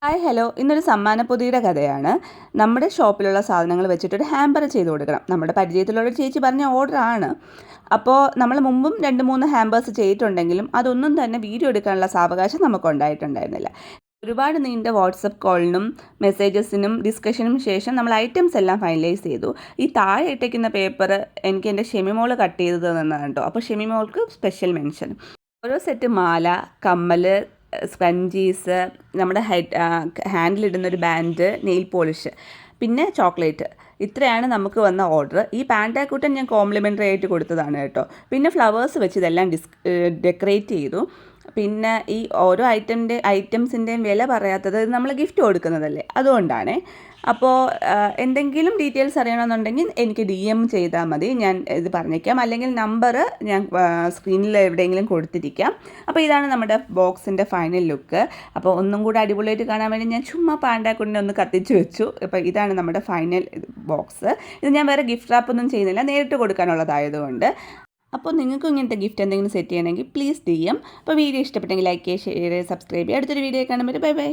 Hi hello ഇന്നൊരു സമ്മാനപ്പൊതിയുടെ കഥയാണ്. നമ്മുടെ ഷോപ്പിലുള്ള സാധനങ്ങൾ വെച്ചിട്ടൊരു ഹാമ്പർ ചെയ്ത് കൊടുക്കണം. നമ്മുടെ പരിചയത്തിലുള്ള ചേച്ചി പറഞ്ഞ ഓർഡറാണ്. അപ്പോൾ നമ്മൾ മുമ്പും 2-3 ഹാമ്പേഴ്സ് ചെയ്തിട്ടുണ്ടെങ്കിലും അതൊന്നും തന്നെ വീഡിയോ എടുക്കാനുള്ള സാവകാശം നമുക്കുണ്ടായിട്ടുണ്ടായിരുന്നില്ല. ഒരുപാട് നീണ്ട വാട്സപ്പ് കോളിനും മെസ്സേജസിനും ഡിസ്കഷനും ശേഷം നമ്മൾ ഐറ്റംസ് എല്ലാം ഫൈനലൈസ് ചെയ്തു. ഈ താഴെ ഇട്ടേക്കുന്ന പേപ്പർ എനിക്ക് എൻ്റെ ഷെമിമോൾ കട്ട് ചെയ്ത് തന്നതാണ് കേട്ടോ. അപ്പോൾ ഷെമിമോൾക്ക് സ്പെഷ്യൽ മെൻഷൻ. ഓരോ സെറ്റ് മാല, കമ്മൽ, സ്പഞ്ചീസ്, നമ്മുടെ ഹാൻഡിലിടുന്നൊരു ബാൻഡ്, നെയിൽ പോളിഷ്, പിന്നെ ചോക്ലേറ്റ്. ഇത്രയാണ് നമുക്ക് വന്ന ഓർഡർ. ഈ പാൻറ്റാക്കൂട്ടൻ ഞാൻ കോംപ്ലിമെൻ്ററി ആയിട്ട് കൊടുത്തതാണ് കേട്ടോ. പിന്നെ ഫ്ലവേഴ്സ് വെച്ച് ഇതെല്ലാം ഡെക്കറേറ്റ് ചെയ്തു. പിന്നെ ഈ ഓരോ ഐറ്റംസിൻ്റെയും വില പറയാത്തത് നമ്മൾ ഗിഫ്റ്റ് കൊടുക്കുന്നതല്ലേ, അതുകൊണ്ടാണ്. അപ്പോൾ എന്തെങ്കിലും ഡീറ്റെയിൽസ് അറിയണമെന്നുണ്ടെങ്കിൽ എനിക്ക് DM ചെയ്താൽ മതി, ഞാൻ ഇത് പറഞ്ഞേക്കാം. അല്ലെങ്കിൽ നമ്പർ ഞാൻ സ്ക്രീനിൽ എവിടെയെങ്കിലും കൊടുത്തിരിക്കാം. അപ്പോൾ ഇതാണ് നമ്മുടെ ബോക്സിൻ്റെ ഫൈനൽ ലുക്ക്. അപ്പോൾ ഒന്നും കൂടെ അടിപൊളിയായിട്ട് കാണാൻ വേണ്ടി ഞാൻ ചുമ്മാ പാൻറ്റാക്കൂട്ടിനെ ഒന്ന് കത്തിച്ച് വെച്ചു. അപ്പോൾ ഇതാണ് നമ്മുടെ ഫൈനൽ ബോക്സ്. ഇത് ഞാൻ വേറെ ഗിഫ്റ്റ് റാപ്പൊന്നും ചെയ്യുന്നില്ല, നേരിട്ട് കൊടുക്കാനുള്ളതായതുകൊണ്ട്. അപ്പോൾ നിങ്ങൾക്കും ഇങ്ങനത്തെ ഗിഫ്റ്റ് എന്തെങ്കിലും സെറ്റ് ചെയ്യണമെങ്കിൽ പ്ലീസ് DM. അപ്പോൾ വീഡിയോ ഇഷ്ടപ്പെട്ടെങ്കിൽ ലൈക്ക് ചെയ്യുക, ഷെയർ ചെയ്യുക, സബ്സ്ക്രൈബ് ചെയ്യുക. അടുത്തൊരു വീഡിയോ കാണുമ്പോൾ ബൈ ബൈ.